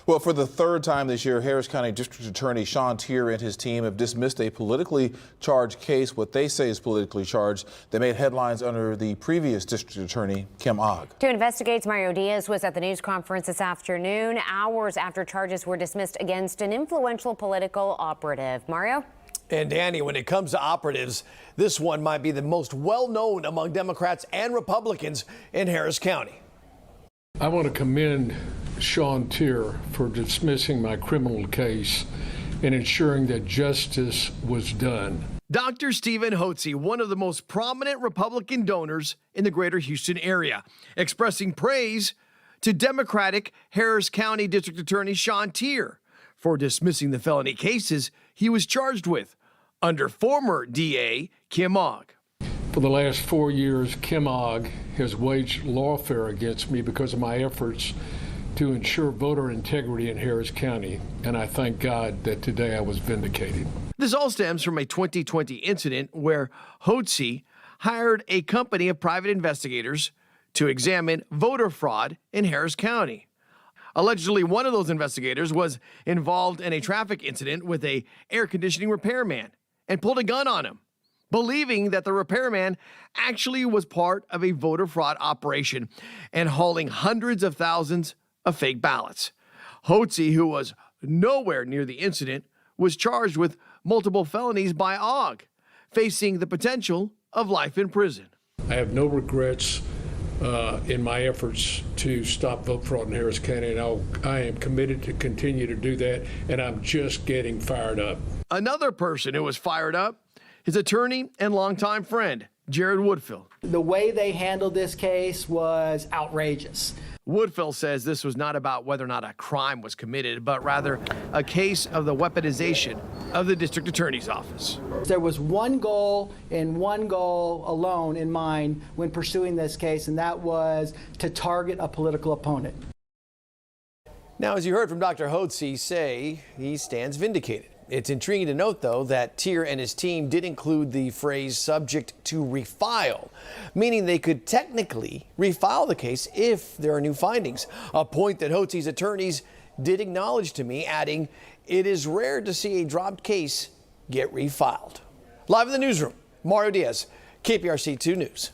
Well, for the third time this year, Harris County District Attorney Sean Teare and his team have dismissed a politically charged case, what they say is politically charged. They made headlines under the previous District Attorney, Kim Ogg. To investigate, Mario Diaz was at the news conference this afternoon, hours after charges were dismissed against an influential political operative. Mario? And Danny, when it comes to operatives, this one might be the most well-known among Democrats and Republicans in Harris County. I want to commend Sean Teare for dismissing my criminal case and ensuring that justice was done. Dr. Stephen Hotze, one of the most prominent Republican donors in the greater Houston area, expressing praise to Democratic Harris County District Attorney Sean Teare for dismissing the felony cases he was charged with under former DA Kim Ogg. For the last 4 years, Kim Ogg has waged lawfare against me because of my efforts to ensure voter integrity in Harris County, and I thank God that today I was vindicated. This all stems from a 2020 incident where Hotze hired a company of private investigators to examine voter fraud in Harris County. Allegedly, one of those investigators was involved in a traffic incident with an air conditioning repairman and pulled a gun on him, believing that the repairman actually was part of a voter fraud operation and hauling hundreds of thousands of fake ballots. Hotze, who was nowhere near the incident, was charged with multiple felonies by Ogg, facing the potential of life in prison. I have no regrets in my efforts to stop vote fraud in Harris County, and I am committed to continue to do that, and I'm just getting fired up. Another person who was fired up, his attorney and longtime friend, Jared Woodfill. The way they handled this case was outrageous. Woodfill says this was not about whether or not a crime was committed, but rather a case of the weaponization of the district attorney's office. There was one goal and one goal alone in mind when pursuing this case, and that was to target a political opponent. Now, as you heard from Dr. Hotze say, he stands vindicated. It's intriguing to note, though, that Teare and his team did include the phrase subject to refile, meaning they could technically refile the case if there are new findings, a point that Hotze's attorneys did acknowledge to me, adding, it is rare to see a dropped case get refiled. Live in the newsroom, Mario Diaz, KPRC 2 News.